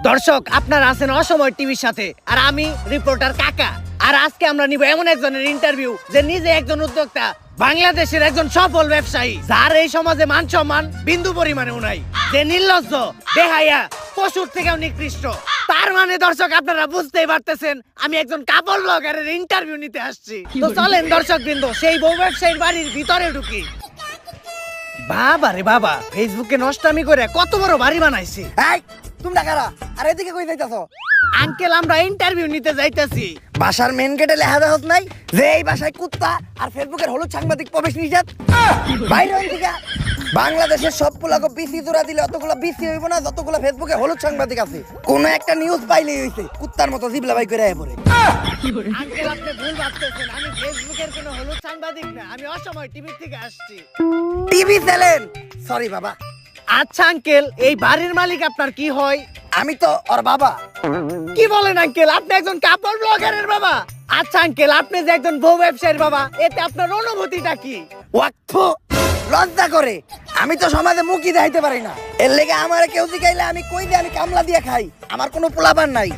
দর্শক, আপনারা আছেন অসময় টিভির সাথে, আর আমি রিপোর্টার কাকা। আর আজকে আমরা নিব এমন একজনের ইন্টারভিউ যে নিজে একজন উদ্যোক্তা, বাংলাদেশের একজন সফল ব্যবসায়ী, যার এই সমাজে মান সম্মান বিন্দু পরিমাণেও নাই, যে নির্লজ্জ, বেহায়া, পশুর থেকেও নিকৃষ্ট। তার মানে দর্শক, আপনারা বুঝতেই পারতেছেন আমি একজন কাপড় ব্লগারের ইন্টারভিউ নিতে আসছি। তো চলেন দর্শক বৃন্দ, সেই বউ ব্যবসায়ীর বাড়ির ভিতরে ঢুকি। বাবা রে বাবা, ফেসবুকে নষ্টামি করে কত বড় বাড়ি বানাইছি। এই তোমরা কারা? আর এদিকে কই যাইতাছো? আঙ্কেল, আমরা ইন্টারভিউ নিতে যাইতেছি। বাসার মেন গেটে লেখা দেখছ নাই যে এই বাসায় কুত্তা আর ফেসবুকের হলুদ সাংবাদিক প্রবেশ নিষেধ? বাইরে হইন থেকে। বাংলাদেশের সব পোলাকে বিসি জোড়া দিলে অতগুলো বিসি হইব না যতগুলো ফেসবুকে হলুদ সাংবাদিক আছে। কোন একটা নিউজ পাইলেই হইছে কুত্তার মতো জিবলা বাই করে আয় পড়ে। আঙ্কেল, আপনি ভুল ভাবতেছেন, আমি ফেসবুকের কোনো হলুদ সাংবাদিক না, আমি অসময় টিভি থেকে আসছি। TV channel? সরি বাবা। আচ্ছা আঙ্কেল, এই বাড়ির মালিক আপনার কি হয়? আমি তো ওর বাবা। কি বলেন আঙ্কেল, আপনি একজন কাপড় ব্লগারের বাবা? আচ্ছা আঙ্কেল, আপনি যে একজন বউ ব্যবসায়ীর বাবা, এতে আপনার অনুভূতিটা কি? ওয়াক্ফ লজ্জা করে। আমি তো সমাজে মুখই দেখাইতে পারি না, এর লেগে আমার কেউ জিগাইলে আমি কই দিয়ে আমি কামলা দিয়ে খাই। আমার কোনো পোলাপান নাই।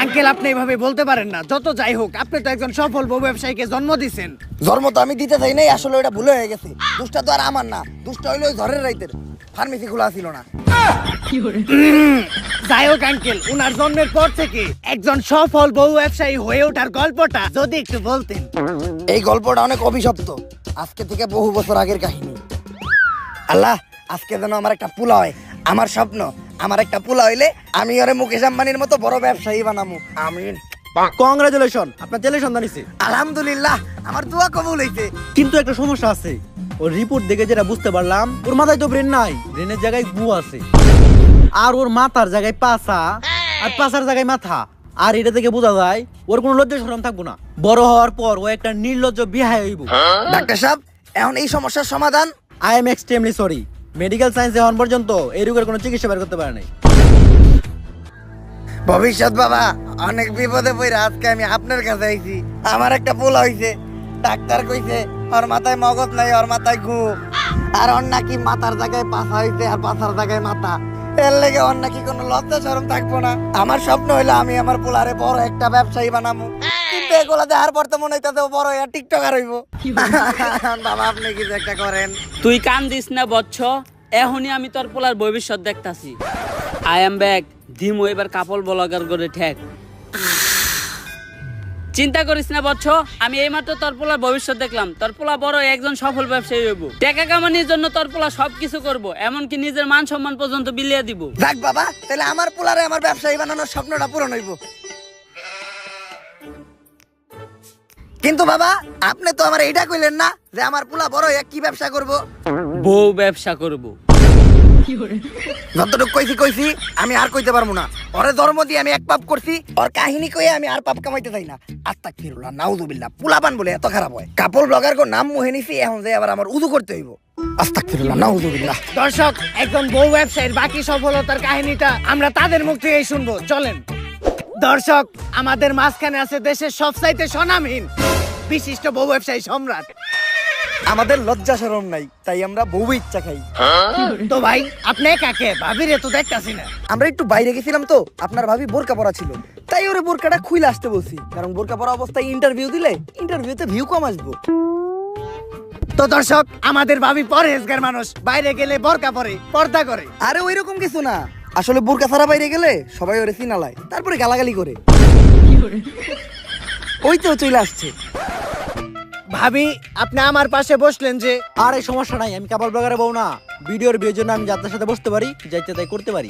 আঙ্কেল, আপনি এভাবে বলতে পারেন না। যত যাই হোক, আপনি তো একজন সফল বউ ব্যবসায়ীকে জন্ম দিয়েছেন। জন্ম তো আমি দিতে চাই নাই, আসলে ওটা ভুলে হয়ে গেছে। দুষ্টা তো আর আমার না, দুষ্টা হইলো ওই ঘরের রাইতের। ফার্মেসি খোলা ছিল না। যাই হোক আঙ্কেল, উনার জন্মের পর থেকে একজন সফল বউ ব্যবসায়ী হয়ে ওঠার গল্পটা যদি একটু বলতেন। এই গল্পটা অনেক অভিশপ্ত, আজকে থেকে বহু বছর আগের কাহিনী। আল্লাহ, আজকে যেন আমার একটা পোলা হয়। আমার স্বপ্ন, আমার একটা পোলা হইলে আমি ওরে মুকেশ আম্বানির মতো বড় ব্যবসায়ী বানামু। আমিন। কংগ্রাচুলেশন, আপনার ছেলে সন্তান হইছে। আলহামদুলিল্লাহ, আমার দোয়া কবুল হইছে। কিন্তু একটা সমস্যা আছে, ওর রিপোর্ট দেখে যেটা বুঝতে পারলাম, ওর মাথায় তো ব্রেন নাই, ব্রেনের জায়গায় গু আছে। আর ওর মাথার জায়গায় পাছা, আর পাছার জায়গায় মাথা। আর এটা থেকে বোঝা যায় ওর কোনো লজ্জা শরম থাকবো না। বড় হওয়ার পর ও একটা নির্লজ্জ বিহায় হইব। ডাক্তার সাহেব, এখন এই সমস্যার সমাধান? I am extremely sorry, medical সায়েন্সে এখন পর্যন্ত এই রোগের কোনো চিকিৎসা বের করতে পারে নাই। ভবিষ্যৎ বাবা, অনেক বিপদে পড়ে আজকে আমি আপনার কাছে আইছি। আমার একটা পোলা হইছে, ডাক্তার কইছে ওর মাথায় মগজ নাই, ওর মাথায় ঘু। আর ওর নাকি মাথার জায়গায় পাছা হইছে আর পাছার জায়গায় মাথা। এর লেগে ওর নাকি কোনো লজ্জা শরম থাকবো না। আমার স্বপ্ন হইলো আমি আমার পোলারে বড় একটা ব্যবসায়ী বানাবো। কিন্তু এগুলা দেখার পর তো মনে হইতাছে ও বড় একটা টিকটকার হইব। বাবা, আপনি কিছু একটা করেন। তুই কান দিস না বচ্চ, এখনই আমি তোর পোলার ভবিষ্যৎ দেখতাছি। আই এম ব্যাক, দিমো এবার কাপড় ব্লগার করে ঠেক। চিন্তা করিস না বচ্চ, আমি এইমাত্র তোর পোলার ভবিষ্যৎ দেখলাম। তোর পোলা বড় একজন সফল ব্যবসায়ী হইব। টাকা কামানোর জন্য তোর পোলা সবকিছু করব, এমনকি নিজের মান সম্মান পর্যন্ত বিলিয়ে দিব। যাক বাবা, তাহলে আমার পোলারে আমার ব্যবসায়ী বানানোর স্বপ্নটা পূরণ হইব। কিন্তু বাবা, আপনি তো আমার এইটা কইলেন না যে আমার পোলা বড় হয়ে কি ব্যবসা করব? বউ ব্যবসা করব। যতটুকু কইছি আমি আর কইতে পারবো না। ওরে ধর্ম দিয়ে আমি এক পাপ করছি, ওর কাহিনী কইয়ে আমি আর পাপ কামাইতে চাই না। আস্তাগফিরুল্লাহ, নাউযুবিল্লাহ। পোলাপান বলে এত খারাপ হয়? কাপড় ব্লগার কো নাম মুহে নিছি, এখন যে আবার আমার উযু করতে হইব। আস্তাগফিরুল্লাহ, নাউযুবিল্লাহ। দর্শক, একজন বউ ব্যবসায়ীর বাকি সফলতার কাহিনীটা আমরা তাদের মুখ থেকেই শুনবো। চলেন দর্শক, আমাদের মাঝখানে আছে দেশের সবচাইতে স্বনামহীন বিশিষ্ট বউ ব্যবসায়ী সম্রাট। আমাদের লজ্জা শরম নাই, তাই আমরা বউ ইচ্ছা খাই। তো ভাই, আপনি কাকে ভাবিরে তো দেখতাছি না। আমরা একটু বাইরে গেছিলাম তো, আপনার ভাবি বোরকা পরা ছিল, তাই ওরে বোরকাটা খুইলে আসতে বলছি। কারণ বোরকা পরা অবস্থায় ইন্টারভিউ দিলে ইন্টারভিউতে ভিউ কম আসবো। তো দর্শক, আমাদের ভাবি পরহেজগার মানুষ, বাইরে গেলে বোরকা পরে, পর্দা করে। আরে ওই রকম কিছু না, আসলে বোরকা ছাড়া বাইরে গেলে সবাই ওরে চিনালায়, তারপরে গালাগালি করে। ওই তো চলে আসছে। ভাবি, আপনি আমার পাশে বসলেন যে? আর এই সমস্যা নাই, আমি কাপড় ব্লগারে বউ না। ভিডিওর বিয়ের জন্য আমি যাত্রার সাথে বসতে পারি, যাইতে তাই করতে পারি।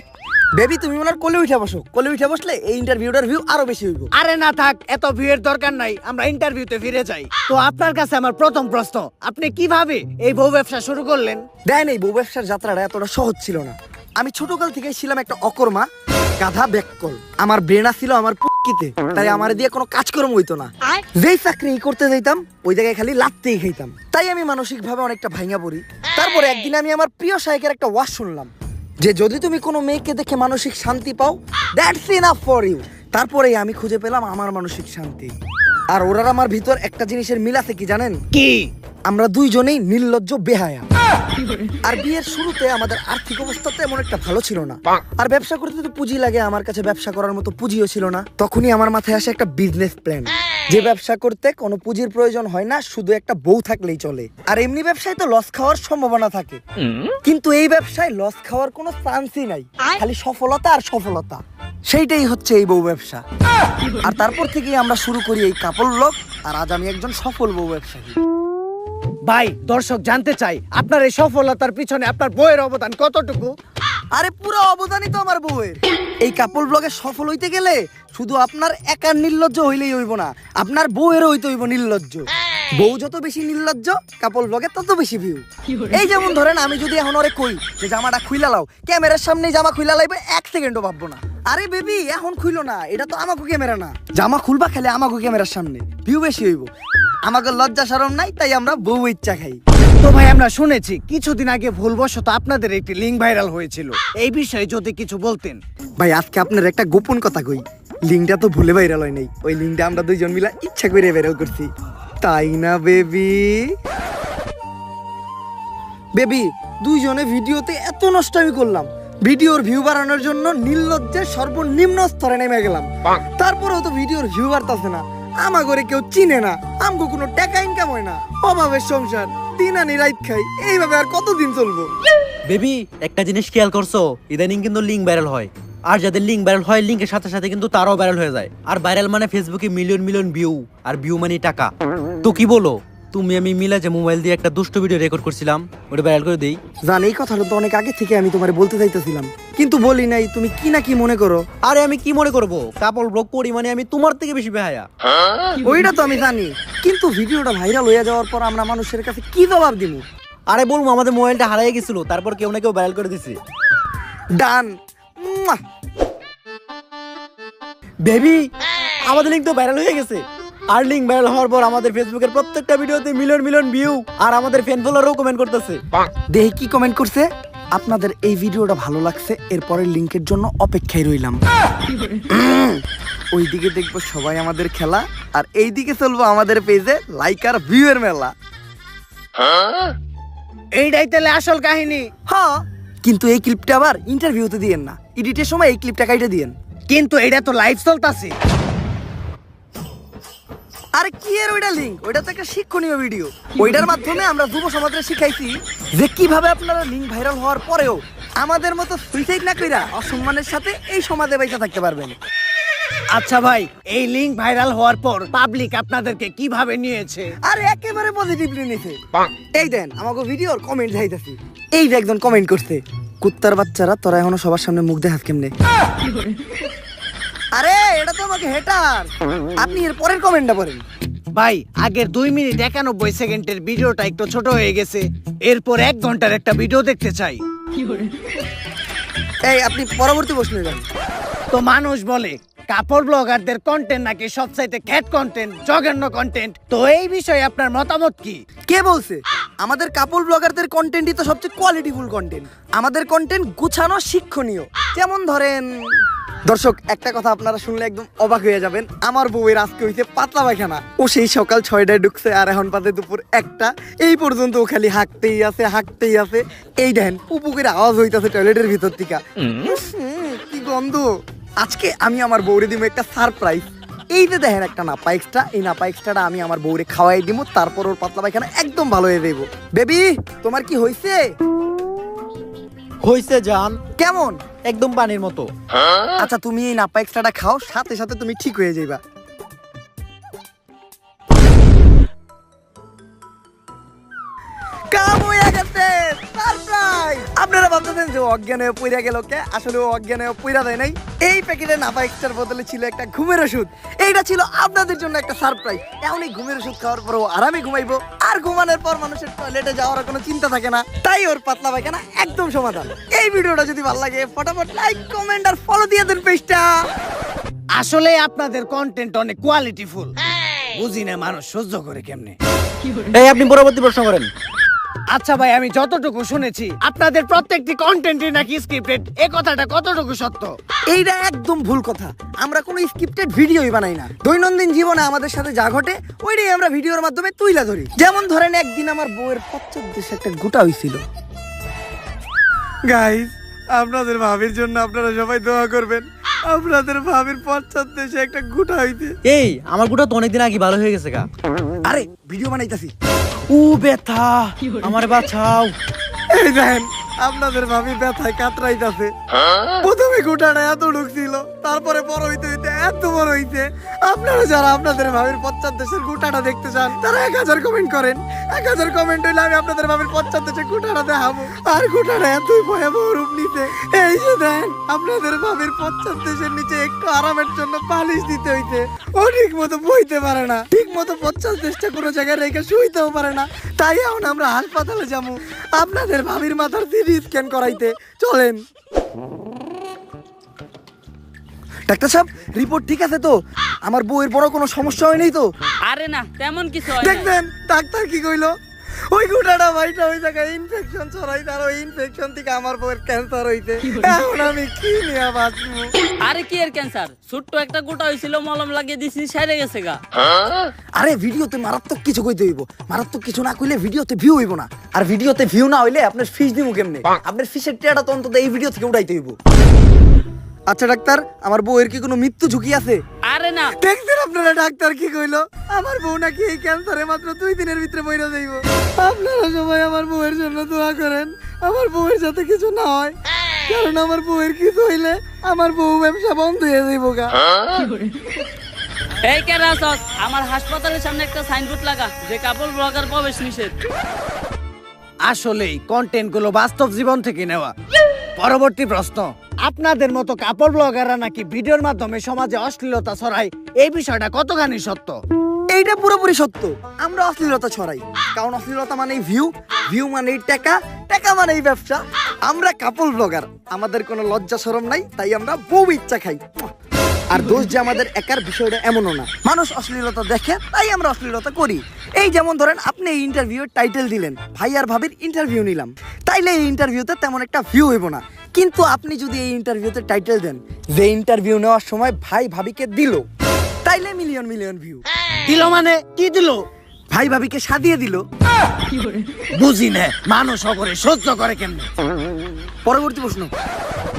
বেবি, তুমি ওনার কোলে উঠে বসো। কোলে উঠে বসলে এই ইন্টারভিউটার ভিউ আরো বেশি হইব। আরে না থাক, এত ভিড়ের দরকার নাই, আমরা ইন্টারভিউতে ফিরে যাই। তো আপনার কাছে আমার প্রথম প্রশ্ন, আপনি কিভাবে এই বউ ব্যবসা শুরু করলেন? দেন, এই বউ ব্যবসার যাত্রাটা এতটা সহজ ছিল না। আমি ছোটকাল থেকে ছিলাম একটা অকর্মা, গাধা ব্যাককল। আমার ব্রেনা ছিল আমার পুকিতে, তাই আমার দিয়ে কোনো কাজকর্ম হইতো না। যেই চাকরি করতে যাইতাম ওই জায়গায় খালি লাত্তেই খাইতাম। তাই আমি মানসিক ভাবে অনেকটা ভাঙা পড়ি। তারপরে একদিন আমি আমার প্রিয় শায়কের একটা ওয়াজ শুনলাম যে যদি তুমি কোনো মেয়েকে দেখে মানসিক শান্তি পাও, দ্যাটস ইনাফ ফর ইউ। তারপরেই আমি খুঁজে পেলাম আমার মানসিক শান্তি। আর ওরার আমার ভিতর একটা জিনিসের মিল আছে, কি জানেন? কি? আমরা দুইজনেই নির্লজ্জ বেহায়া। আর বিয়ের শুরুতে আমাদের আর্থিক অবস্থা তেমন একটা ভালো ছিল না, আর ব্যবসা করতে তো পুঁজি লাগে, আমার কাছে ব্যবসা করার মতো পুঁজিও ছিল না। তখনই আমার মাথায় আসে একটা বিজনেস প্ল্যান, যে ব্যবসা করতে কোনো পুঁজির প্রয়োজন হয় না, শুধু একটা বউ থাকলেই চলে। আর এমনি ব্যবসায় তো লস খাওয়ার সম্ভাবনা থাকে, কিন্তু এই ব্যবসায় লস খাওয়ার কোনো চান্সই নাই, খালি সফলতা আর সফলতা। সেইটাই হচ্ছে এই বউ ব্যবসা। আর তারপর থেকেই আমরা শুরু করি এই কাপড় ব্লগ, আর আজ আমি একজন সফল বউ ব্যবসায়ী। ভাই দর্শক জানতে চাই আপনার এই সফলতার পিছনে আপনার বইয়ের অবদান কতটুকু? আরে পুরো অবদানই তো আমার বউয়ের। এই কাপড় ব্লগে সফল হইতে গেলে শুধু আপনার একার নির্লজ্জ হইলেই হইব না, আপনার বউয়েরও হইতে হইব নির্লজ্জ। বউ যত বেশি নির্লজ্জ, কাপড় ব্লগে তত বেশি ভিউ। এই যেমন ধরেন, আমি যদি এখন ওরে কই যে জামাটা খুইলা লাও, ক্যামেরার সামনে জামা খুইলা লাইবে 1 সেকেন্ডও ভাববো না। আরে বেবি এখন খুইলো না, এটা তো আমাকে ক্যামেরা না, জামা খুলবা খেলে আমাকে ক্যামেরার সামনে, ভিউ বেশি হইব। আমাকে লজ্জা শরম নাই, তাই আমরা বউ ইচ্ছা খাই। তো ভাই আমরা শুনেছি কিছুদিন আগে ভুলবশত আপনাদের একটি লিঙ্ক ভাইরাল হয়েছিল, এই বিষয়ে যদি কিছু বলতেন। ভাই আজকে আপনার একটা গোপন কথা কই, লিঙ্কটা তো ভুলে ভাইরাল হয় নাই, ওই লিঙ্কটা আমরা দুইজন মিলে ইচ্ছা করে ভাইরাল করছি, তাই না বেবি? বেবি দুইজনে ভিডিওতে এত নষ্ট আমি করলাম, ভিডিওর ভিউ বাড়ানোর জন্য নির্লজ্জের সর্বনিম্ন স্তরে নেমে গেলাম, তারপরেও তো ভিডিওর ভিউ বাড়তাছে না। আমা করে কেউ চিনে না, আমগো কোনো টাকা ইনকাম হয় না, অভাবের সংসার, দিন আনি রাত খাই, এইভাবে আর কতদিন চলবো? বেবি একটা জিনিস খেয়াল করছো, ইদানিং কিন্তু লিঙ্ক ভাইরাল হয়, আর যাদের লিঙ্ক ভাইরাল হয় লিঙ্কের সাথে সাথে কিন্তু তারাও ভাইরাল হয়ে যায়। আর ভাইরাল মানে ফেসবুকে মিলিয়ন মিলিয়ন ভিউ, আর ভিউ মানে টাকা। তো কি বলো তুমি আমি মিলে যে মোবাইল দিয়ে একটা দুষ্ট ভিডিও রেকর্ড করছিলাম, ওটা ভাইরাল করে দেই? জান এই কথাটা তো অনেক আগে থেকে আমি তোমারে বলতে চাইতেছিলাম, কিন্তু বলি নাই, তুমি কি না কি মনে করো। আরে আমি কি মনে করব, কাপড় ব্লগ করি মানে আমি তোমার থেকে বেশি বেহায়া। ওইটা তো আমি জানি, কিন্তু ভিডিওটা ভাইরাল হয়ে যাওয়ার পর আমরা মানুষের কাছে কি জবাব দিব? আরে বলবো আমাদের মোবাইলটা হারিয়ে গেছিল, তারপর কেউ না কেউ ভাইরাল করে দিছে। ডান। বেবি আমাদের লিঙ্ক তো ভাইরাল হয়ে গেছে, আর লিঙ্ক ভাইরাল হওয়ার পর আমাদের ফেসবুকের প্রত্যেকটা ভিডিওতে মিলিয়ন মিলিয়ন ভিউ, আর আমাদের ফ্যান ফলোয়ারও কমেন্ট করতেছে। দেখি কি কমেন্ট করছে। আপনাদের এই ভিডিওটা ভালো লাগছে, এরপরের লিংকের জন্য অপেক্ষায় রইলাম। ওইদিকে দেখবো সবাই আমাদের খেলা, আর এইদিকে চলবো আমাদের পেজে লাইক আর ভিউ এর মেলা। এইটাই তাহলে আসল কাহিনী। হ্যাঁ, কিন্তু এই ক্লিপটা আবার ইন্টারভিউতে দিয়েন না, এডিটের সময় এই ক্লিপটা কাইটে দিয়েন। কিন্তু এটা তো লাইভ চলতেছে। আরে কি এর ওইটা লিংক, ওইটা তো একটা শিক্ষণীয় ভিডিও, ওইটার মাধ্যমে আমরা যুব সমাজকে শিখাইছি যে কিভাবে আপনারা লিংক ভাইরাল হওয়ার পরেও আমাদের মতো সুইসাইড না কইরা অসম্মানের সাথে এই সমাজে বেঁচে থাকতে পারবেন। আচ্ছা ভাই, এই লিঙ্ক ভাইরাল হওয়ার পর পাবলিক আপনাদেরকে কিভাবে নিয়েছে? আরে একেবারে পজিটিভলি নিছে। এই দেন আমাকে ভিডিওর কমেন্ট যাইতাছি, এই যে একজন কমেন্ট করছে, কুত্তার বাচ্চারা তোরা এখনো সবার সামনে মুখ দেখাস কেমনে? আরে এটা তো আমাকে হেটার, আপনি এর পরের কমেন্টটা পড়েন। ভাই আগের 2 মিনিট 91 সেকেন্ডের ভিডিওটা একটু ছোট হয়ে গেছে, এরপর 1 ঘন্টার একটা ভিডিও দেখতে চাই। এই আপনি পরবর্তী প্রশ্নে যান। তো মানুষ বলে কাপড় ব্লগারদের কন্টেন্ট নাকি সবচাইতে খ্যাট কন্টেন্ট, জঘন্য কন্টেন্ট, তো এই বিষয়ে আপনার মতামত কি? কে বলছে? আমাদের কাপড় ব্লগারদের কন্টেন্টই তো সবচেয়ে কোয়ালিটিফুল কন্টেন্ট। আমাদের কন্টেন্ট গুছানো, শিক্ষণীয়। যেমন ধরেন, দর্শক একটা কথা আপনারা শুনলে একদম অবাক হয়ে যাবেন, আমার বউয়ের আজকে হইছে পাতলা পায়খানা। ও সেই সকাল 6টায় ঢুকছে আর এখন পাতে দুপুর 1টা, এই পর্যন্ত ও খালি হাঁকতেই আছে হাঁকতেই আছে। এই দেখেন পুপুকের আওয়াজ হইতাছে টয়লেটের ভিতর থেকে, কি গন্ধ। আজকে আমি আমার বউরে দিব একটা সারপ্রাইজ। এই যে দেখেন একটা নাপা এক্সট্রা, এই নাপা এক্সট্রাটা আমি আমার বউরে খাওয়াই দিব, তারপর ওর পাতলা পায়খানা একদম ভালো হয়ে যাইব। বেবি তোমার কি হইছে? হইছে জান, কেমন? একদম পানির মতো। আচ্ছা তুমি এই নাপা এক্সট্রাটা খাও, সাথে সাথে তুমি ঠিক হয়ে যাইবা। কাম হয়ে গেছে, সারপ্রাইজ। আপনারা ভাবতেছেন যে অজ্ঞান হয়ে পইরা গেল কে, আসলে ও অজ্ঞান হয়ে পইরা দেয় নাই। এই প্যাকেটে নাপা এক্সট্রার বদলে ছিল একটা ঘুমের ওষুধ, এইটা ছিল আপনাদের জন্য একটা সারপ্রাইজ। এখন এই ঘুমের ওষুধ খাওয়ার পর ও আরামে ঘুমাইবো, আর ঘুমানোর পর মানুষের টয়লেটে যাওয়ার কোনো চিন্তা থাকে না, তাই ওর পাতলা পায়খানা একদম সমাধান। এই ভিডিওটা যদি ভালো লাগে ফটাফট লাইক, কমেন্ট আর ফলো দিয়ে দেন পেজটা। আসলে আপনাদের কন্টেন্ট অনেক কোয়ালিটিফুল, বুঝি না মানুষ সহ্য করে কেমনে। এই আপনি পরবর্তী প্রশ্ন করেন। আচ্ছা ভাই, আমি যতটুকু শুনেছি আপনাদের প্রত্যেকটি কন্টেন্টই নাকি স্ক্রিপ্টেড, এই কথাটা কতটুকু সত্য? এইটা একদম ভুল কথা। আমরা কোনো স্ক্রিপ্টেড ভিডিওই বানাই না। দৈনন্দিন জীবনে আমাদের সাথে যা ঘটে ওইটাই আমরা ভিডিওর মাধ্যমে তুইলা ধরি। যেমন ধরেন একদিন আমার বউয়ের পশ্চাৎদেশে একটা গোটা হইছিল। গাইস, আপনাদের ভাবির জন্য আপনারা সবাই দোয়া করবেন। আপনাদের ভাবির পশ্চাৎদেশে একটা গোটা হইতে। এই আমার গুটা তো অনেকদিন আগে ভালো হয়ে গেছে গা। আরে ভিডিও বানাইতাছি। ও ব্যথা, আমারে বাঁচাও। এই দেখেন, আপনাদের ভাবি ব্যথায় কাতরাইতাছে। প্রথমে গোটাটা এত ঢুকছিল, তারপরে বড় হইতে হইতে এত বড় হইছে। আপনারা যারা আপনাদের ভাবির পশ্চাৎদেশের গোটাটা দেখতে চান তারা 1000 কমেন্ট করেন। 1000 কমেন্ট হইলে আমি আপনাদের ভাবির পশ্চাৎদেশের গোটাটা দেখাবো। আর গোটাটা এতই ভয়াবহ রূপ নিতে, এই যে দেন আপনাদের ভাবির পশ্চাৎদেশের নিচে একটু আরামের জন্য পালিশ দিতে হইতে। ও ঠিক মতো বইতে পারে না, ঠিক মতো পশ্চাৎদেশটা কোনো জায়গায় রেখে শুইতেও পারে না। তাই এখন আমরা হাসপাতালে যাবো আপনাদের ভাবির মাথার সিটি স্ক্যান করাইতে। চলেন। ডাক্তার সাহেব, রিপোর্ট ঠিক আছে তো? আমার বউয়ের বড় কোনো সমস্যা হয়নি তো? আরে না, তেমন কিছু হয় না। দেখবেন ডাক্তার কি কইলো? ওই গুটাটা ভাইটা ওই জায়গায় ইনফেকশন ছড়াইতে, আর ওই ইনফেকশন থেকে আমার বউয়ের ক্যান্সার হইতে। এখন আমি কি নিয়ে বাঁচবো? আরে কি এর ক্যান্সার? ছোট্ট একটা গোটা হইছিল, মলম লাগিয়ে দিছি, সেরে গেছে গা। আরে ভিডিওতে মারাত্মক কিছু কইতে হইব। মারাত্মক কিছু না কইলে ভিডিওতে ভিউ হইব না। আর ভিডিওতে ভিউ না হইলে আপনার ফিস দিমু কেমনে? আপনার ফিসের টিয়াটা তো অন্তত এই ভিডিও থেকে উঠাইতে হইব। আচ্ছা ডাক্তার, আমার বউয়ের কি কোনো মৃত্যু ঝুঁকি আছে? আরে না। দেখছেন আপনারা ডাক্তার কি কইলো? আমার বউ নাকি এই ক্যান্সারে মাত্র 2 দিনের ভিতরে মইরা যাইব। আপনারা সবাই আমার বউয়ের জন্য দোয়া করেন, আমার বউয়ের যাতে কিছু না হয়। কারণ আমার বউয়ের কিছু হইলে আমার বউ ব্যবসা বন্ধ হয়ে যাইব গা। এই কে রাসস, আমার হাসপাতালের সামনে একটা সাইনবোর্ড লাগা যে কাপল ব্লগার প্রবেশ নিষেধ। আসলেই কন্টেন্ট গুলো বাস্তব জীবন থেকে নেওয়া। পরবর্তী প্রশ্ন, আপনাদের মতো কাপড় ব্লগাররা নাকি ভিডিওর মাধ্যমে সমাজে অশ্লীলতা ছড়ায়, এই বিষয়টা কতখানি সত্য? এইটা পুরোপুরি সত্য। আমরা অশ্লীলতা ছড়াই, কারণ অশ্লীলতা মানেই ভিউ, ভিউ মানেই টাকা, টাকা মানেই ব্যবসা। আমরা কাপল ব্লগার, আমাদের কোনো লজ্জা শরম নাই, তাই আমরা বউ ইচ্ছা খাই। আর দোষ যে আমাদের একার বিষয়টা এমনও না। মানুষ অশ্লীলতা দেখে তাই আমরা অশ্লীলতা করি। এই যেমন ধরেন আপনি এই ইন্টারভিউর টাইটেল দিলেন, ভাই আর ভাবির ইন্টারভিউ নিলাম, তাইলে এই ইন্টারভিউতে তেমন একটা ভিউ হইব না। কিন্তু আপনি যদি এই ইন্টারভিউতে টাইটেল দেন যে ইন্টারভিউ নেওয়ার সময় ভাই ভাবিকে দিল, তাইলে মিলিয়ন মিলিয়ন ভিউ। দিল মানে কি দিল? ভাই ভাবিকে সাদিয়ে দিল। বুঝি না, মানুষ করে সহ্য করে কেমনে? পরবর্তী প্রশ্ন,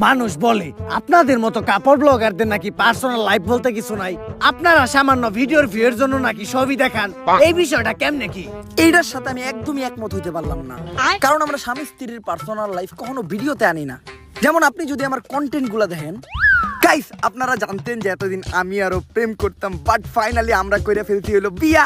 মানুষ বলে আপনাদের মতো কাপড় ব্লগারদের নাকি পার্সোনাল লাইফ বলতে কিছু নাই, আপনারা সামান্য ভিডিওর ভিউয়ের জন্য নাকি ছবি দেখান, এই বিষয়টা কেমনে কি? এইটার সাথে আমি একদমই একমত হইতে পারলাম না। কারণ আমরা স্বামী স্ত্রীর পার্সোনাল লাইফ কখনো ভিডিওতে আনি না। যেমন আপনি যদি আমার কন্টেন্ট গুলা দেখেন, গাইস আপনারা জানতেন যে এতদিন আমি আরো প্রেম করতাম, বাট ফাইনালি আমরা কইরা ফেলতে হলো বিয়া।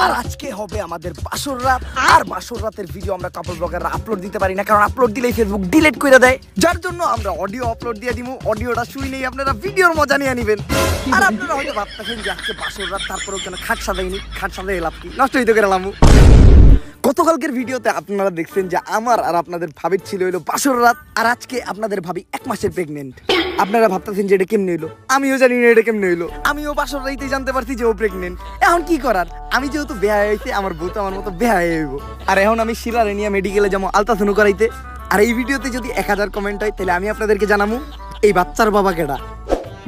আর আজকে হবে আমাদের বাসর রাত। আর বাসর রাতের ভিডিও আমরা কাপল ব্লগাররা আপলোড দিতে পারি না, কারণ আপলোড দিলেই ফেসবুক ডিলিট করে দেয়। যার জন্য আমরা অডিও আপলোড দিয়ে দিমু, অডিওটা শুই নেই, আপনারা ভিডিওর মজা নিয়ে নিবেন। আর আপনারা হয়তো ভাবতেছেন যে আজকে বাসর রাত, তারপরেও কেন খাট সাজাইনি? খাট সাজাই লাভ কি? নষ্ট হইতে করে লামু। গতকালকের ভিডিওতে আপনারা দেখছেন যে আমার আর আপনাদের ভাবির ছিল হইলো বাসর রাত, আর আজকে আপনাদের ভাবি 1 মাসের প্রেগনেন্ট। আপনারা ভাবতেছেন যে এটা কেমনে হইলো? আমিও জানি না এটা কেমনে হইলো। আমিও বাসর রাইতে জানতে পারছি যে ও প্রেগনেন্ট। এখন কি করার? আমি যেহেতু বেহায়া হইছে, আমার বউ তো আমার মতো বেহায়া হইব। আর এখন আমি শিলারে নিয়ে মেডিকেলে যাবো আলট্রাসাউন্ড করাইতে। আর এই ভিডিওতে যদি 1000 কমেন্ট হয় তাহলে আমি আপনাদেরকে জানাবো এই বাচ্চার বাবা কেডা।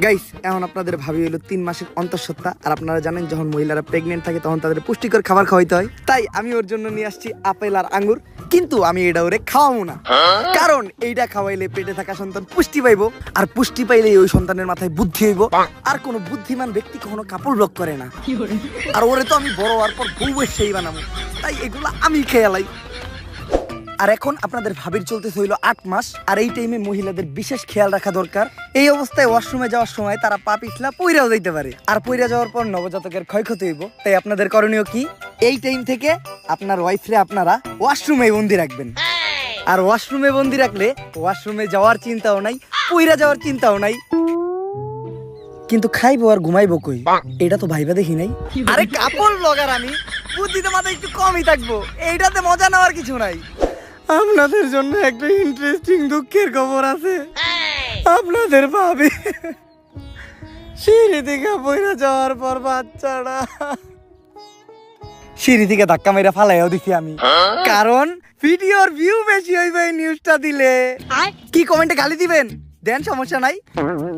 গাইস, এখন আপনাদের ভাবি হলো 3 মাসের অন্তঃসত্ত্বা। আর আপনারা জানেন যখন মহিলারা প্রেগনেন্ট থাকে তখন তাদের পুষ্টিকর খাবার খাওয়াইতে হয়। তাই আমি ওর জন্য নিয়ে আসছি আপেল আর আঙ্গুর। কিন্তু আমি এটা ওরে খাওয়াবো না, কারণ এইটা খাওয়াইলে পেটে থাকা সন্তান পুষ্টি পাইবো। আর পুষ্টি পাইলে ওই সন্তানের মাথায় বুদ্ধি হইব। আর কোনো বুদ্ধিমান ব্যক্তি কখনো কাপড় ব্লক করে না। আর ওরে তো আমি বড় হওয়ার পর বউ সেই বানাবো, তাই এগুলো আমি খেয়ালাই। আর এখন আপনাদের ভাবির চলতেছে হইলো 8 মাস। আর এই টাইমে মহিলাদের বিশেষ খেয়াল রাখা দরকার। এই অবস্থায় ওয়াশরুমে যাওয়ার সময় তারা পা পিছলা পইরাও যাইতে পারে। আর পইরা যাওয়ার পর নবজাতকের ক্ষয়ক্ষতি হইব। তাই আপনাদের করণীয় কি? এই টাইম থেকে আপনার ওয়াইফরে আপনারা ওয়াশরুমে বন্দি রাখবেন। আর ওয়াশরুমে বন্দি রাখলে ওয়াশরুমে যাওয়ার চিন্তাও নাই, পইরা যাওয়ার চিন্তাও নাই। কিন্তু খাইবো আর ঘুমাইবো কই, এটা তো ভাইবা দেখি নাই। আরে কাপড় ব্লগার আমি, বুদ্ধিতে মাথায় একটু কমই থাকবো, এইটাতে মজা নেওয়ার কিছু নাই। আপনাদের জন্য একটা ইন্টারেস্টিং দুঃখের খবর আছে। আপনাদের ভাবি সিঁড়ি থেকে বইরা যাওয়ার পর বাচ্চাটা সিঁড়ি থেকে ধাক্কা মেরে ফালাইও দিছি আমি। কারণ ভিডিওর ভিউ বেশি হইবে এই নিউজটা দিলে। কি কমেন্টে গালি দিবেন দেন, সমস্যা নাই,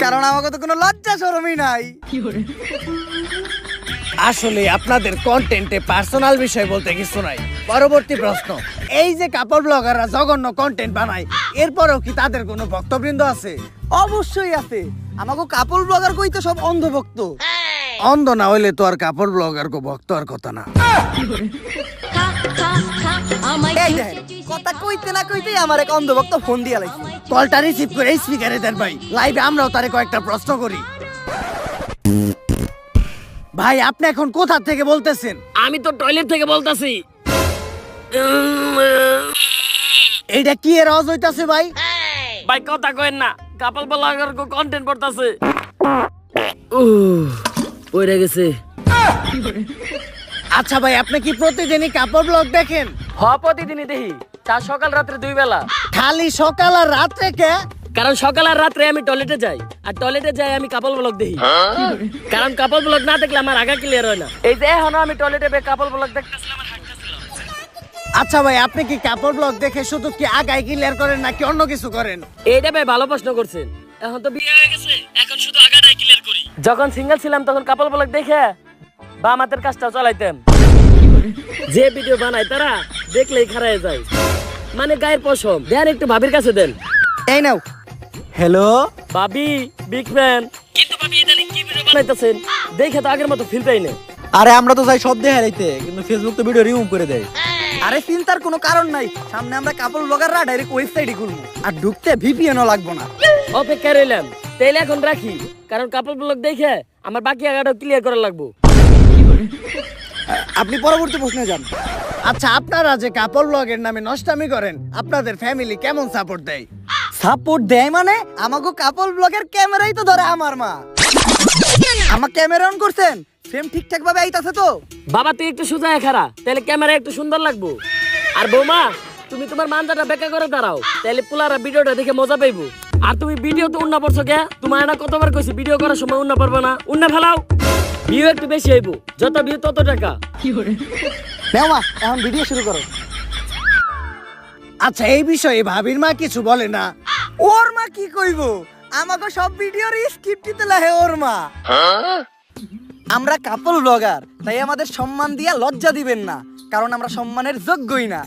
কারণ আমাকে তো কোনো লজ্জা শরমই নাই। আসলে আপনাদের কন্টেন্টে পার্সোনাল বিষয় বলতে কিছু নাই। পরবর্তী প্রশ্ন, এই যে কাপড় ব্লগাররা জঘন্য কন্টেন্ট বানায়, এরপরেও কি তাদের কোনো ভক্তবৃন্দ আছে? অবশ্যই আছে, আমাকে কাপল ব্লগার কই তো সব অন্ধভক্ত। অন্ধ না হইলে তো আর কাপড় ব্লগার কো ভক্ত আর কথা না। এই দেখেন, কথা কইতে না কইতেই আমার এক অন্ধভক্ত ফোন দিয়া লাইছে। কলটা রিসিভ করে স্পিকারে দেন ভাই, লাইভে আমরাও তারে কয়েকটা প্রশ্ন করি। ভাই আপনি এখন কোথা থেকে বলতেছেন? আমি তো টয়লেট থেকে বলতাছি। এইটা কি এর আওয়াজ হইতাছে ভাই? ভাই কথা কইেন না, কাপল ব্লগার কো কন্টেন্ট করতেছে। পড়ে গেছে। আচ্ছা ভাই, আপনি কি প্রতিদিনই কাপড় ব্লগ দেখেন? প্রতিদিনই দেখি, তা সকাল রাত্রে 2 বেলা। খালি সকাল আর রাত্রে কে? কারণ সকাল আর রাত্রে আমি টয়লেটে যাই, আর টয়লেটে যাই আমি কাপল ব্লগ দেখি। কারণ কাপল ব্লগ না দেখলে আমার আগা ক্লিয়ার হয় না। এই যে এখন আমি টয়লেটে কাপল ব্লগ দেখতেছিলাম আর হাঁটতেছিলাম। আচ্ছা ভাই, আপনি কি কাপড় ব্লগ দেখে শুধু কি আগায় ক্লিয়ার করেন নাকি অন্য কিছু করেন? এইটা ভাই ভালো প্রশ্ন করছেন। এখন তো বিয়ে হয়ে গেছে, এখন শুধু আগাটাই ক্লিয়ার করি। যখন সিঙ্গেল ছিলাম তখন কাপল ব্লগ দেখে বাম হাতের কাজটাও চালাইতাম। যে ভিডিও বানায় তারা দেখলেই খারায় যায়, মানে গায়ের পশম। দেন একটু ভাবির কাছে দেন। এই নাও। হ্যালো ভাবি বিগ ফ্যান। কিন্তু ভাবি ইদানিং কি ভিডিও বানাইতেছেন দেখে তো আগের মতো ফিল পাই না। আরে আমরা তো চাই সব দেখাইতে, কিন্তু ফেসবুক তো ভিডিও রিমুভ করে দেয়। আরে চিন্তার কোনো কারণ নাই, সামনে আমরা কাপল ব্লগাররা ডাইরেক্ট ওয়েবসাইটে খুলবো, আর ঢুকতে ভিপিএনও লাগবে না। অপেক্ষা রইলাম, তাইলে এখন রাখি, কারণ কাপল ব্লগ দেখে আমার বাকি আগাটাও ক্লিয়ার করা লাগবো। আপনি পরবর্তী প্রশ্নে যান। আচ্ছা, আপনারা যে কাপড় ব্লগের নামে নষ্টামি করেন, আপনাদের ফ্যামিলি কেমন সাপোর্ট দেয়? সাপোর্ট দেয় মানে আমাকে কাপল ব্লগের ক্যামেরাই তো ধরে আমার মা। আমার ক্যামেরা অন করছেন, ফ্রেম ঠিকঠাক ভাবে আইতাছে তো? বাবা তুই একটু সোজা খারা, তাহলে ক্যামেরা একটু সুন্দর লাগবো। আর বৌমা তুমি তোমার মানজাটা বেকা করে দাঁড়াও, তাহলে পুলারা ভিডিওটা দেখে মজা পাইবো। আর তুমি ভিডিও তো উন্না পড়ছো কে? তোমার না কতবার কইছি ভিডিও করার সময় উন্না পারবে না, উন্না ফেলাও। ভিউ একটু বেশি হইব, যত ভিউ তত টাকা। নাও মা, এখন ভিডিও শুরু করো। আচ্ছা, এই বিষয়ে ভাবির মা কিছু বলে না? ওর মা কি কইব, আমাকে সব ভিডিওর স্ক্রিপ্ট দিতে লাগে ওর মা। আমরা কাপল ব্লগার, তাই আমাদের সম্মান দিয়া লজ্জা দিবেন না, কারণ আমরা সম্মানের যোগ্যই না।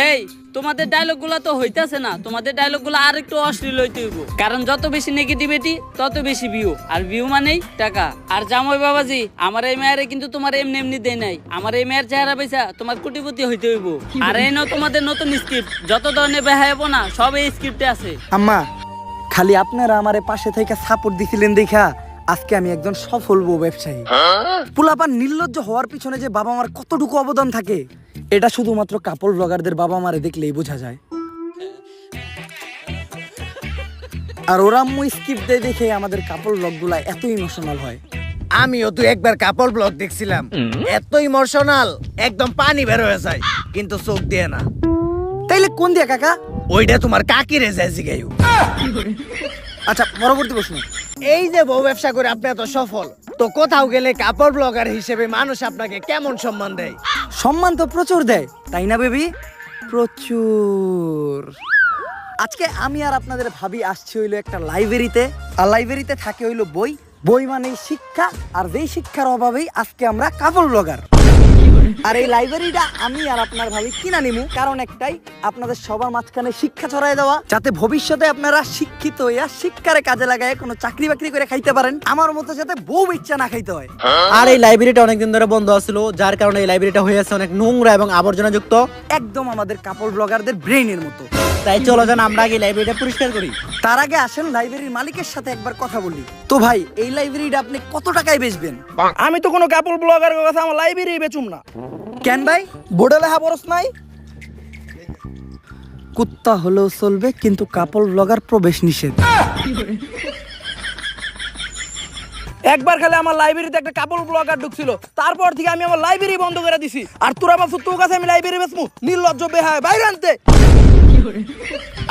এই তোমাদের ডায়লগ গুলা তো হইতাছে না, তোমাদের ডায়লগ গুলা আর একটু অশ্লীল হইতে হইব। কারণ যত বেশি নেগেটিভিটি তত বেশি ভিউ, আর ভিউ মানেই টাকা। আর জামাই বাবাজি, আমার এই মেয়েরে কিন্তু তোমার এমনি এমনি দেয় নাই। আমার এই মেয়ের চেহারা পয়সা তোমার কোটিপতি হইতে হইব। আর এই নাও তোমাদের নতুন স্ক্রিপ্ট, যত ধরনের বেহায়াবো না সব এই স্ক্রিপ্টে আছে। আম্মা, খালি আপনারা আমারে পাশে থেকে সাপোর্ট দিছিলেন দেখা আজকে আমি একজন সফল বউ ব্যবসায়ী। পোলাপান নির্লজ্জ হওয়ার পিছনে যে বাবা মার কতটুকু অবদান থাকে, এটা শুধুমাত্র কাপল ব্লগারদের বাবা মারে দেখলেই বোঝা যায়। আর ওরা আম্মু স্কিপ দেয় দেখে আমাদের কাপল ব্লগগুলা এত ইমোশনাল হয়। আমিও তো একবার কাপড় ব্লগ দেখছিলাম, এত ইমোশনাল, একদম পানি বের হয়ে যায়, কিন্তু চোখ দিয়ে না। তাইলে কোন দিয়া কাকা? ওইটা তোমার কাকিরে যায় জিগাইও। আচ্ছা, পরবর্তী প্রশ্ন। এই যে বউ ব্যবসা করে আপনি এত সফল, তো কোথাও গেলে কাপড় ব্লগার হিসেবে মানুষ আপনাকে কেমন সম্মান দেয়? সম্মান তো প্রচুর দেয়, তাই না বেবি? প্রচুর। আজকে আমি আর আপনাদের ভাবি আসছি হইলো একটা লাইব্রেরিতে, আর লাইব্রেরিতে থাকে হইলো বই। বই মানেই শিক্ষা, আর যেই শিক্ষার অভাবেই আজকে আমরা কাপল ব্লগার। আর এই লাইব্রেরিটা আমি আর আপনার ভাবি কিনা নিমু, কারণ একটাই, আপনাদের সবার মাঝখানে শিক্ষা ছড়াই দেওয়া, যাতে ভবিষ্যতে আপনারা শিক্ষিত হইয়া শিক্ষারে কাজে লাগায় কোনো চাকরি বাকরি করে খাইতে পারেন, আমার মতো যাতে বউ ইচ্ছা না খাইতে হয়। আর এই লাইব্রেরিটা অনেকদিন ধরে বন্ধ ছিল, যার কারণে এই লাইব্রেরিটা হয়ে আছে অনেক নোংরা এবং আবর্জনা যুক্ত, একদম আমাদের কাপল ব্লগারদের ব্রেইনের মতো। তাই চলো যান আমরা আগে লাইব্রেরিটা পরিষ্কার করি। তার আগে আসেন লাইব্রেরির মালিকের সাথে একবার কথা বলি। তো ভাই, এই লাইব্রেরিটা আপনি কত টাকায় বেচবেন? আমি তো কোনো কাপল ব্লগারের কথা আমার লাইব্রেরি বেচুম না। কেন ভাই, বোর্ডে লেখা বরস নাই? কুত্তা হলেও চলবে, কিন্তু কাপল ব্লগার প্রবেশ নিষেধ। একবার খালি আমার লাইব্রেরিতে একটা কাপল ব্লগার ঢুকছিল, তারপর থেকে আমি আমার লাইব্রেরি বন্ধ করে দিছি। আর তোরা ভাবছো তোর কাছে আমি লাইব্রেরি বেচমু? নির্লজ্জ বেহায়, বাইরে আনতে।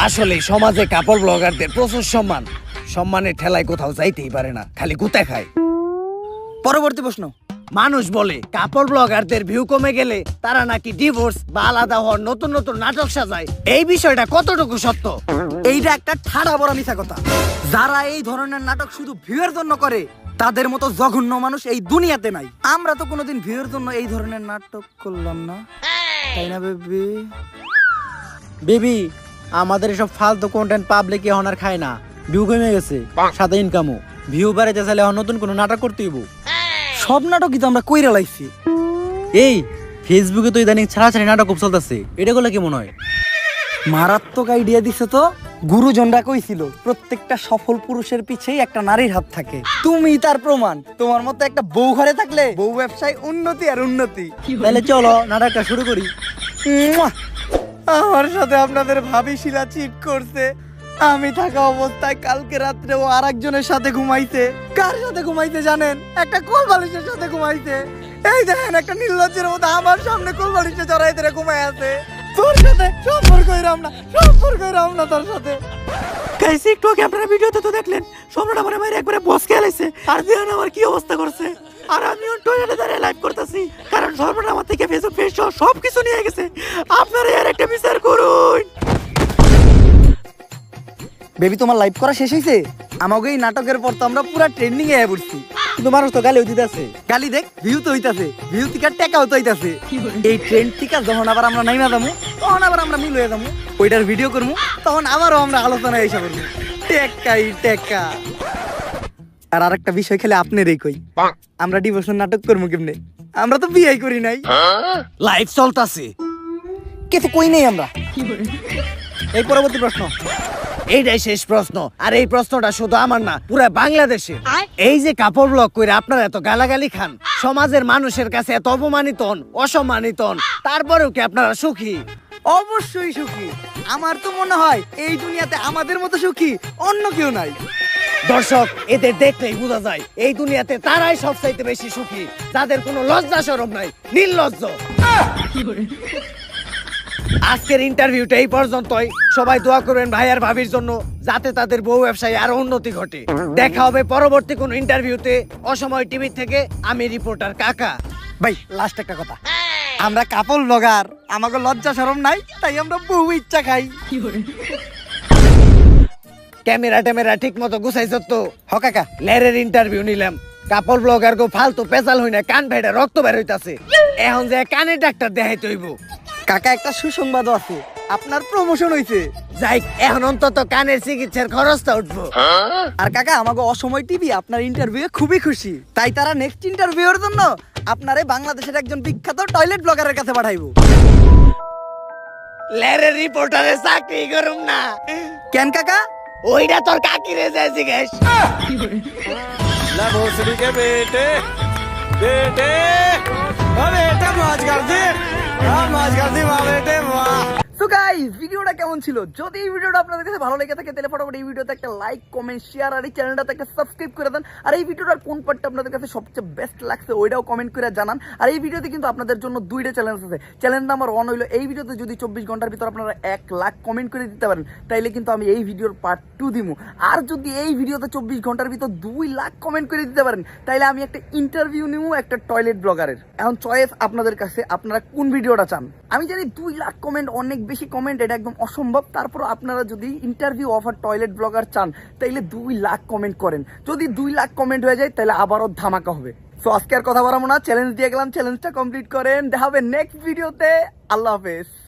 আসলে সমাজে কাপড় ব্লগারদের প্রচুর সম্মান, সম্মানের ঠেলায় কোথাও যাইতেই পারে না, খালি গুতা খায়। পরবর্তী প্রশ্ন। মানুষ বলে কাপড় ব্লগারদের ভিউ কমে গেলে তারা নাকি ডিভোর্স বা আলাদা হওয়ার নতুন নতুন নাটক সাজায়, এই বিষয়টা কতটুকু সত্য? এইটা একটা ঠাড়া বড় মিছা কথা। যারা এই ধরনের নাটক শুধু ভিউয়ের জন্য করে তাদের মতো জঘন্য মানুষ এই দুনিয়াতে নাই। আমরা তো কোনোদিন ভিউয়ের জন্য এই ধরনের নাটক করলাম না, তাই না বেবি? বেবি, আমাদের এসব ফালতু কন্টেন্ট পাবলিক এখন আর খায় না, ভিউ কমে গেছে, সাথে ইনকামও। ভিউ বাড়াইতে চাইলে এখন নতুন কোনো নাটক করতে হইব। সব নাটকই তো আমরা কইরা লাইছি। এই ফেসবুকে তো ইদানিং ছাড়াছাড়ি নাটক খুব চলতেছে, এটা গুলো কেমন হয়? মারাত্মক আইডিয়া দিছে তো। গুরুজনরা কইছিল প্রত্যেকটা সফল পুরুষের পিছেই একটা নারীর হাত থাকে। তুমি তার প্রমাণ। তোমার মতো একটা বউ ঘরে থাকলে বউ ব্যবসায় উন্নতি আর উন্নতি। তাহলে চলো নাটকটা শুরু করি। মুয়া! আমার সাথে আপনাদের ভাবি শিলা চিট করছে। আমি থাকা অবস্থায় কালকে রাত্রে ও আরেকজনের সাথে ঘুমাইছে। কার সাথে ঘুমাইছে জানেন? একটা কোল বালিশের সাথে ঘুমাইছে। এই দেখেন, একটা নির্লজ্জের মতো আমার সামনে কোল বালিশে জড়াই ধরে ঘুমাই আছে। তোর সাথে সম্পর্ক হইরাম না, সম্পর্ক হইরাম না তোর সাথে। গাইস, একটু আগে আপনারা ভিডিওতে তো দেখলেন সম্রাট আমার মায়ের একবারে বস খেলাইছে, আর দেখেন আমার কি অবস্থা করছে। আর আমিও টয়লেটে দাঁড়িয়ে লাইভ করতেছি, কারণ সম্রাট আমার থেকে ফেসবুক পেজ সব কিছু নিয়ে গেছে। আপনারা এর একটা বিচার করুন। বেবি, তোমার লাইভ করা শেষ হয়েছে? আমাকে এই নাটকের পর তো আমরা পুরা ট্রেন্ডিং এ পড়ছি। কিন্তু মানুষ তো গালিও দিতেছে। গালি দেখ, ভিউ তো হইতাছে, ভিউ থেকে টাকাও তো হইতাছে। এই ট্রেন্ড থেকে যখন আবার আমরা নাইমা যাবো, তখন আবার আমরা মিল হয়ে যাবো, ওইটার ভিডিও করবো, তখন আবারও আমরা আলোচনায় এসে করবো। টেকাই টেকা। আর আরেকটা বিষয় খেলে আপনারই কই, আমরা ডিভোর্সের নাটক করবো কেমনে? আমরা তো বিয়ে করি নাই। লাইভ চলতাছে। কিছু কই নাই আমরা। এই পরবর্তী প্রশ্ন। এইটাই শেষ প্রশ্ন, আর এই প্রশ্নটা শুধু আমার না, পুরো বাংলাদেশের। এই যে কাপড় ব্লগ করে আপনারা এত গালাগালি খান, সমাজের মানুষের কাছে এত অপমানিত হন, অসম্মানিত হন, তারপরেও কি আপনারা সুখী? অবশ্যই সুখী। আমার তো মনে হয় এই দুনিয়াতে আমাদের মতো সুখী অন্য কেউ নাই। দর্শক, এদের দেখলেই বোঝা যায় এই দুনিয়াতে তারাই সবচাইতে বেশি সুখী, যাদের কোনো লজ্জা শরম নাই, নির্লজ্জ। আজকের ইন্টারভিউটা এই পর্যন্তই। সবাই দোয়া করবেন ভাই আর ভাবির জন্য, যাতে তাদের বউ ব্যবসায় আরো উন্নতি ঘটে। দেখা হবে পরবর্তী কোন ইন্টারভিউতে। অসময় টিভি থেকে আমি রিপোর্টার কাকা। ভাই, লাস্ট একটা কথা, আমরা কাপল ব্লগার, আমাকে লজ্জা শরম নাই, তাই আমরা বউ ইচ্ছা খাই। ক্যামেরা ট্যামেরা ঠিক মতো গুছাইছ তো? হ কাকা। লেরের ইন্টারভিউ নিলাম, কাপড় ব্লগার গো ফালতু পেশাল হই না, কান ভেড়ে রক্ত বের হইতাছে। এখন যে কানের ডাক্তার দেখাইতে হইব। কাকা, একটা সুসংবাদও আছে, আপনার প্রমোশন হইছে। যাই, এখন অন্তত কানের চিকিৎসার খরচটা উঠবো। আর কাকা, আমাকে অসময় টিভি আপনার ইন্টারভিউ খুবই খুশি, তাই তারা নেক্সট ইন্টারভিউর জন্য আপনারে বাংলাদেশের একজন বিখ্যাত টয়লেট ব্লগারের কাছে পাঠাইবো। লেরের রিপোর্টারের চাকরি করুম না। কেন কাকা? ওইটা তোর কাকিরে যায় জিজ্ঞেস। So guys, ভিডিওটা কেমন ছিল? যদি এই ভিডিওটা আপনাদের কাছে ভালো লেগে থাকে তাহলে ফটাফট এই ভিডিওতে একটা লাইক, কমেন্ট, শেয়ার আর এই চ্যানেলটাতে একটা সাবস্ক্রাইব করে দেন। আর এই ভিডিওটার কোন পার্টটা আপনাদের কাছে সবচেয়ে বেস্ট লাগছে ওইটাও কমেন্ট করে জানান। আর এই ভিডিওতে কিন্তু আপনাদের জন্য দুইটা চ্যালেঞ্জ আছে। চ্যালেঞ্জ নাম্বার 1 হলো, এই ভিডিওতে যদি 24 ঘন্টার ভিতর আপনারা 1 লাখ কমেন্ট করে দিতে পারেন তাইলে কিন্তু আমি এই ভিডিওর পার্ট 2 দিমু। আর যদি এই ভিডিওতে 24 ঘন্টার ভিতর 2 লাখ কমেন্ট করে দিতে পারেন তাইলে আমি একটা ইন্টারভিউ নিমু একটা টয়লেট ব্লগারের। এখন চয়েস আপনাদের কাছে, আপনারা কোন ভিডিওটা চান। আমি জানি 2 লাখ কমেন্ট অনেক বেশি কমেন্ট, এটা একদম অসম্ভব। তারপর আপনারা যদি ইন্টারভিউ অফার টয়লেট ব্লগার চান তাইলে 2 লাখ কমেন্ট করেন। যদি 2 লাখ কমেন্ট হয়ে যায় তাহলে আবারও ধামাকা হবে। সো আজকে আর কথা বলবো না, চ্যালেঞ্জ দিয়ে গেলাম, চ্যালেঞ্জটা কমপ্লিট করেন। দেখা হবে নেক্সট ভিডিওতে। আল্লাহ হাফেজ।